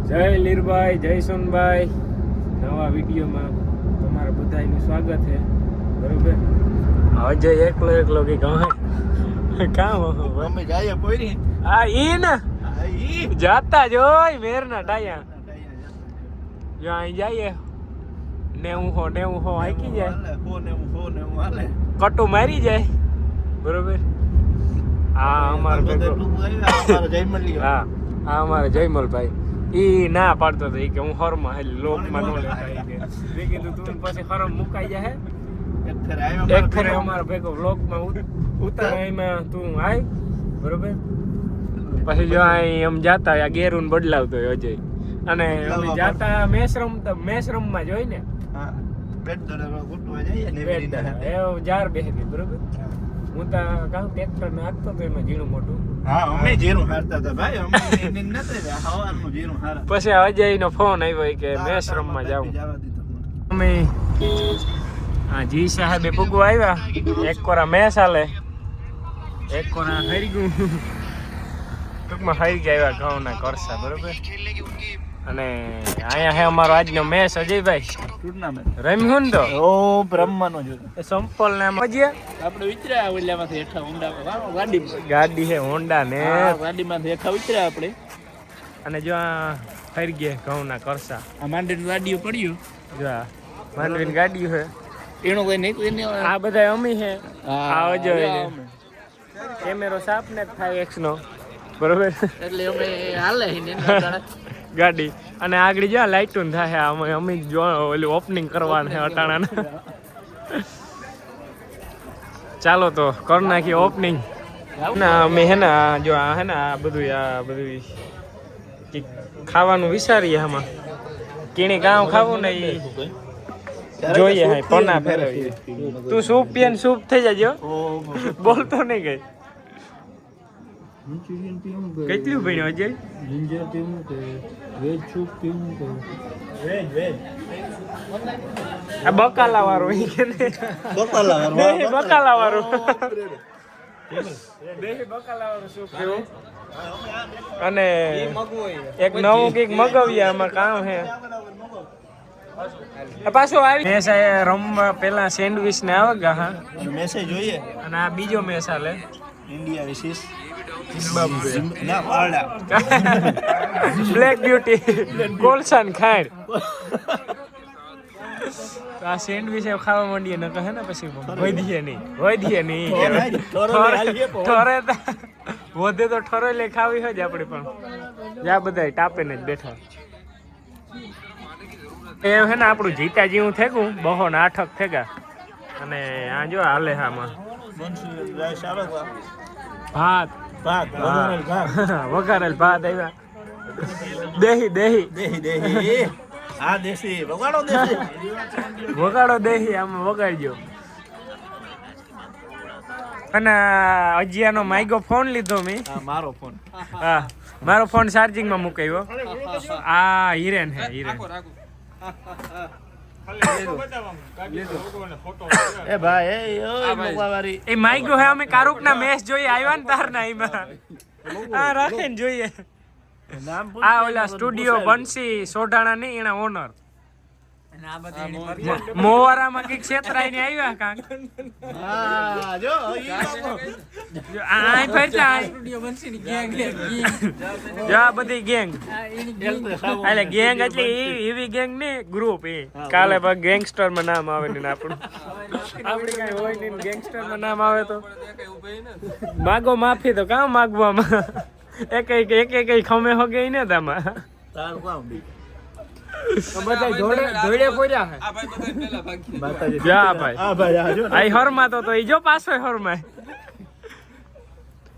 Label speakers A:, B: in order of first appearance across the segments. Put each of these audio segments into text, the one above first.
A: જય લીરભાઈ, જય સોનભાઈ, નવા વિડીયોમાં તમારા બધાનું સ્વાગત છે. બરોબર, અજય એકલો કે કામ
B: અમે જાય પોરી
A: આ ઈ ને જાતા જ હોય મેરના ટાયા જો અહીં જઈએ 90 હાકી જાય, કટુ મારી જાય. બરોબર, આ અમારો હા આ અમારે જયમલભાઈ ઈ ના પાડતો હતો કે હું હરમાં હેલી લોકમાં નો લેતા કે મેં કીધું તું પછી હરમ મુકાઈ જાય. એક ફેરે અમારા ભેગો વ્લોગમાં ઉતારે એમાં તું આય. બરોબર, પછી જો અહીં આમ જાતા આ ગેરુન બદલાવતો હોય અજય, અને અમે જાતા મેસ રમમાં જોઈ ને જાર બેસી. બરોબર, હું તો કામ ટ્રેક્ટર નાખતો તો એમાં ઝીણું મોટું.
B: હા અમે જીરું હારતા હતા ભાઈ, અમે નતે હવાનું જીરું હારા.
A: પછી અજયનો ફોન આવ્યો કે મેસ રમવા જાવ. અમે હા જી સાહેબે પૂગવા આવ્યા. એક કોરા મેસ હાલે, એક કોરા હરી ગયું, ટૂંકમાં હરી ગયા આવ્યા ઘઉંના કરસા. બરોબર, અને અહીંયા હે અમારો આજનો મેચ અજયભાઈ
B: ટુર્નામેન્ટ
A: રમ્યું તો
B: ઓ બ્રહ્માનો જો
A: સંપલ ને મજે
B: આપણે ઉતર્યા ઓલામાંથી હેઠા હોન્ડા
A: ગાડી છે હોન્ડા ને
B: ગાડીમાંથી હેઠા ઉતર્યા આપણે.
A: અને જો આ ફરી ગયા ઘઉંના કરસા.
B: આ માંડવીની ગાડીઓ પડ્યું,
A: જો આ માંડવીની ગાડી છે.
B: એનો કોઈ નહીં,
A: આ બધા અમી છે.
B: હા
A: આ અજય કેમેરો સાફ ને 5x નો. બરોબર,
B: એટલે અમે હાલે
A: ગાડી અને આગળ જ્યાં લાઇટું થાય અમે જો ઓલું ઓપનિંગ કરવાનું છે અટાણાને. ચાલો તો કર નાખીએ ઓપનિંગ. ના અમે હે ને જો આ હે ને આ બધું ખાવાનું વિચારીએ. આમાં કીણી કામ ખાવું ને એ જોઈએ. હા પના ફેરવીએ. તું સૂપ પીએ ને સૂપ થઈ જાજો, બોલતો નહીં ગઈ. કેટલું ભણ્યો અજય?
B: જિંજર પીવું કે વેજ સૂપ પીવું કે વેજ
A: આ બકાલા વાળું ઈ કે ને બકાલા વાળું સૂપ પીવું. અને એક નવું કંઈક મગાવીએ. આમાં કામ છે પાછું આવી મેસ રમવા પેલા સેન્ડવિચ ને આવે ગા. હા
B: મેસેજ જોઈએ.
A: અને આ બીજો મેસ હાલે
B: ઇન્ડિયા વિશેષ
A: બ્લેક બ્યુટી ગોલશન ખાંડ. તો આ સેન્ડવિચ ખાવા માંડીએ ન કહે ને પછી વધીએ નહીં ઠરે વધે તો ઠરે લે ખાવી હોય જ આપડે. પણ જ્યાં બધા ટાપે ને જ બેઠા એ હે ને આપણું જીતા જેવું થેગું 208 થેગા. અને આ જો હાલે આમાં ભાત વઘારેલ ભાત આવ્યા. દેહી
B: હા દેશી વગાડો
A: દેહી આમાં વગાડજો. અને અજિયાનો માઈગો ફોન લીધો મેં.
B: મારો ફોન
A: હા મારો ફોન ચાર્જિંગમાં મુકાયો. આ હિરેન હે હિરેન.
B: એ ભાઈ
A: એ માઈગો હે. અમે કારુકના મેચ જોઈએ આવ્યા ને તારના એમાં આ રાખે ને જોઈએ. આ ઓલા સ્ટુડિયો બંસી સોઢાણા ની એના ઓનર મોવારામાં કઈક છેતરાઈને આવ્યા કાંક. બધી ગેંગ એટલે ગેંગ એટલે એવી ગેંગ ની ગ્રુપ. એ કાલે ગેંગસ્ટર માં નામ આવે ને આપણું આપડી કઈ હોય ને ગેંગસ્ટર માં નામ આવે તો માગો માફી. તો કામ માગવામાં એક ખમે હો ગઈ ને તામાં બધા જોડે પોર્યા હે. જા ભાઈ આઈ હરમાં તો ઈ જો પાછો હરમાં.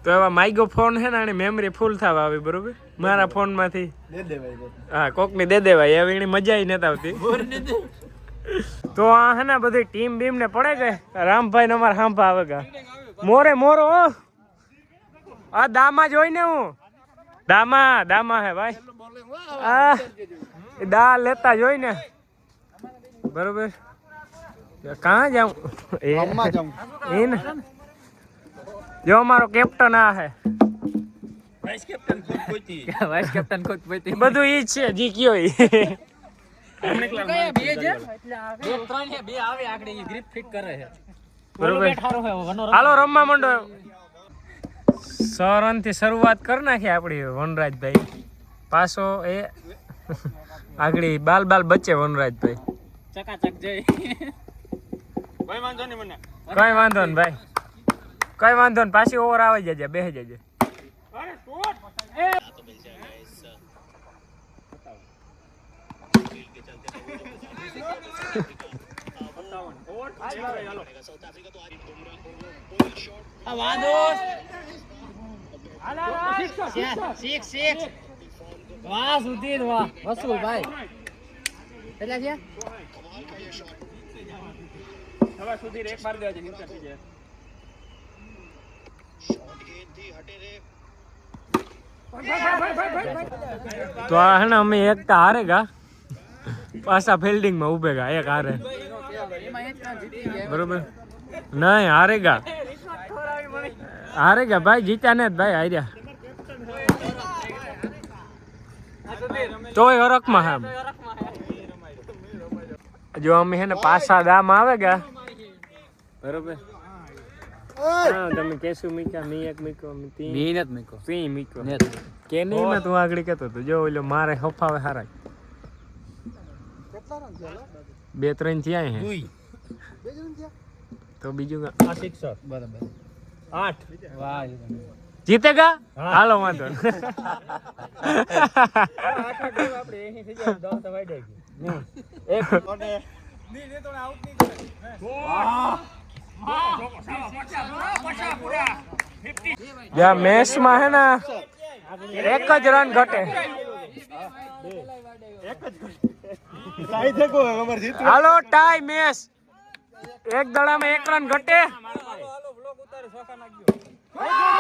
A: તો એવા માઈગો ફોન હે ને આની મેમરી ફૂલ થવા આવી. બરોબર, મારા ફોન માંથી હા કોક ની દે દેવાય. હવે એની મજા ય નતા આવતી. તો આ હે ને બધી ટીમ બીમ ને પડે ગઈ. રામભાઈ ને અમારા હાંભા આવે ગા મોરો આ દામા જોઈ ને હું દામા હે ભાઈ. આ દા લેતા જોઈ ને. બરોબર, કहाँ જાઉં એ ને જો અમારો કેપ્ટન આ હે
B: વાઇસ કેપ્ટન ખુદ પોતી
C: વાઇસ કેપ્ટન ખુદ પોતી
A: બધું ઈ જ છે જી કયો ઈ
B: અમને
C: બે છે એટલે આ બે ત્રણ છે બે આવે આગળ ઈ ગ્રીપ ફિટ કરે છે
A: બરોબર
C: બેટ હારો છે વનો
A: હાલો રમવા માંડો 100 રન થી શરૂઆત કરી નાખી આપડી વનરાજભાઈ પાછો એ આગળ બાલ બચ્ચે વનરાજભાઈ
C: ચકાચક જઈ
B: કોઈ વાંધો નહીં મને
A: કઈ વાંધો ને ભાઈ કઈ વાંધો ને પાછી ઓવર આવી જજે બેસી જજે
C: વાહ સુધીર વાહ વસુલ ભાઈ કેટલા છે
B: હવે સુધી એક માર દેજે નીચે થઈ જાય
A: તો આ હે ને અમે એકતા હારેગા પાછા ફિલ્ડિંગ માં ઉભેગા એક હારે બરોબર નહીં હારેગા ભાઈ જીત્યા ને ભાઈ હાર્યા તોય હરકમાં હા જો અમે હે ને પાછા દામ આવે ગા બરોબર હા તમે કેસુ મીકા મી એક મીકો મી
C: મહેનત મેકો
A: પી મીકો
C: નેત
A: કે નહીં મેં તું આગળ કહેતો તો જો ઓલો મારે હફાવે હારા બે ત્રણ થયા હે તો બીજું આ સિક્સર
C: બરાબર
A: 8
C: વાહ
A: જીતેગા હાલો વાંધો
B: આપણે એહી થઈ જાય 10 તો વાઈ જાય
A: એક
B: અને ની તો આઉટ નહીં કરે
A: યા મેચ માં હે ને એક જ રન ઘટે
B: કાઈ દેખો અમાર જીત
A: હાલો ટાઈ મેચ એક દડામાં એક રન ઘટે
B: હાલો બ્લોક ઉતારે સોખા નાખજો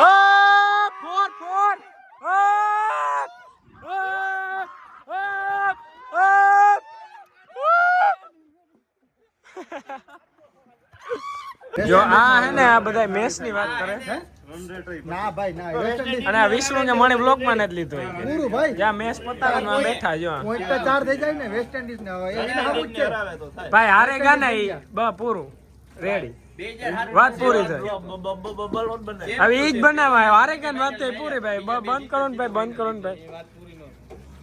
A: ઓ ફોર ફોર જો આ હે ને આ બધા મેચ ની વાત કરે
D: ના ભાઈ ના વેસ્ટ ઇન્ડિઝ
A: અને આ વિષ્ણુ ને મને બ્લોક માં નથી લીધો
D: પૂરું ભાઈ
A: જ્યાં મેચ પતાવે બેઠા જો
D: પોઈન્ટ તો 4 થઈ જાય ને વેસ્ટ ઇન્ડિઝ ને હવે એને હારું જ છે
A: ભાઈ હારેગા ને ઈ પૂરું રેડી વાત પૂરી થઈ હવે ઈ જ બનાવાય હારેગા ને વાત થઈ પૂરી ભાઈ બંધ કરો ને ભાઈ બંધ કરો ને ભાઈ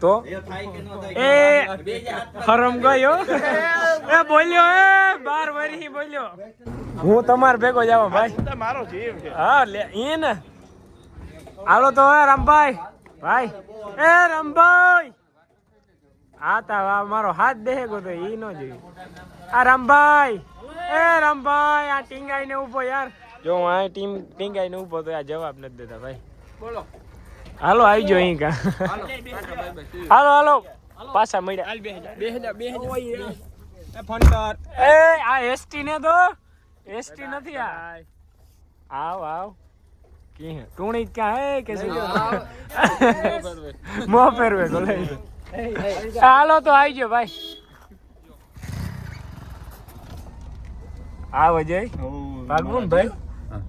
A: તો એ હરમ ગયો એ બોલ્યો એ 12 વર્ષી બોલ્યો હું તમાર ભેગો જાવ ભાઈ
B: મારો જીવ છે
A: હા લે ઈ ને હાલો તો એ રામભાઈ ભાઈ એ રામભાઈ આ તા મારો હાથ દેહે તો ઈ નો જોઈ આ રામભાઈ આ ટીંગાઈ ને ઉભો યાર જો હું આ ટીંગાઈ ને ઉભો તો આ જવાબ નથી દેતા ભાઈ
C: બોલો
A: હાલો આવી જો અહીં કા હાલો પાછા મળ્યા
C: બે
B: ફોન કર
A: એ આ એસટી ને તો એસટી નથી આવ કી હે ટૂણી ક્યાં હે કે મો ફેરવે તો લઈ હાલો તો આવી ગયો ભાઈ આવો જય ભાગવું ભાઈ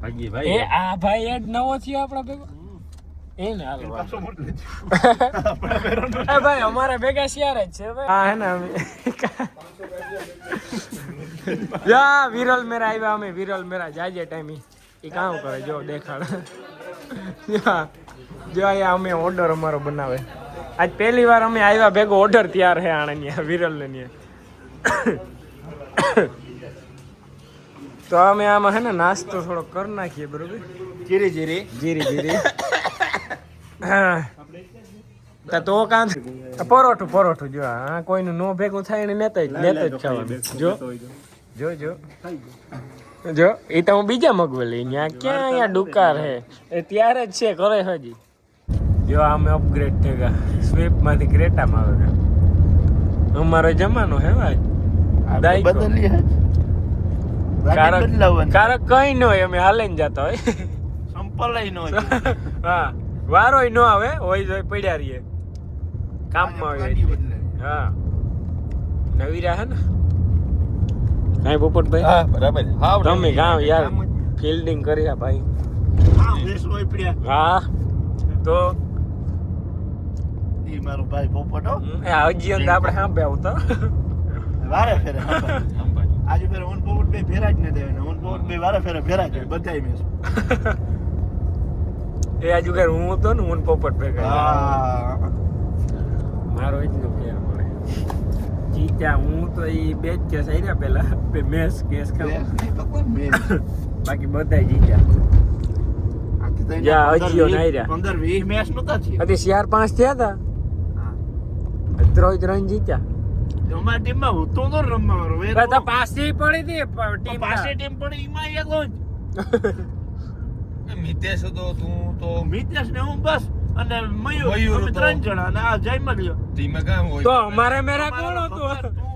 B: ભાગી
A: એ આ ભાઈ એડ નવો થયો આપડા ભેગો એ ને હાલો એ ભાઈ અમારા ભેગા શિયાર જ છે ભાઈ હા હે ને અમે યા વિરલ મેરા આવ્યા અમે વિરલ મેરા જાજે ટાઈમ ઈ કામ કરે જો દેખાડ જો આયા અમે ઓર્ડર અમારો બનાવે આજ પહેલી વાર અમે આવ્યા ભેગો ઓર્ડર તૈયાર હે આણની વિરલ ને તો અમે આમાં હે ને નાસ્તો થોડો કરી નાખીએ બરોબર જીરી હા તો કાં પરોઠું જો હા કોઈનું નો ભેગું થાય ને નેતા જ ખાવાનું જો એ તો હું બીજા મગવેલી ત્યાં ક્યાં અહીંયા દુકાર હે એ ત્યારે જ છે કરે હજી જો અમે અપગ્રેડ થઈ ગયા સ્વીપ માંથી ક્રેટામાં આવે ગયા અમારો જમાનો હે ભાઈ કારક કઈ ન હોય અમે હાલે ને જતા હોય હા વારોય ન આવે હોય તો પડ્યા રહીએ કામમાં હોય હા નવીરા હે ને કાંઈ પોપટભાઈ
B: હા બરાબર હા
A: તમે ગામ યાર ફિલ્ડિંગ કર્યા ભાઈ હા તો
E: ઈ મારો ભાઈ પોપટ હો
A: હજી અંદર આપણે સાંભે આવતા
E: વારે ફેરે આજે ફેરે ઓન પોપટ બે ફેરા જ ન દેવાના ઓન પોપટ બે વારે ફેરે ફેરા જ બધાય મેસ
A: એ આજુ કે હું હતો ને હું પોપટ ભેગા
E: હા
A: મારો એટલો ફેર મળે જીત્યા હું તો ઈ બે જ કેસ આર્યા પેલા બે મેસ કેસ ખાવ બાકી બધાય જીત્યા યા અજીઓ નાયરા
E: 15-20 મેચ નતા છે
A: અતિ 4-5 થયા હતા ત્રણ જીત્યા
E: અમારી ટીમમાં હું તો રમવાનો
A: તો પાછી પડી હતી ટીમ
E: પાસે ટીમ પણ ઈમાં એકલો જ મિતેશ હતો તું તો મિતેશ ને હું બસ અને મયુર અમે 3 જણા અને આ જય મળ્યો ટીમે કામ હોય
A: તો અમારે મેરા કોણ હતું
E: તું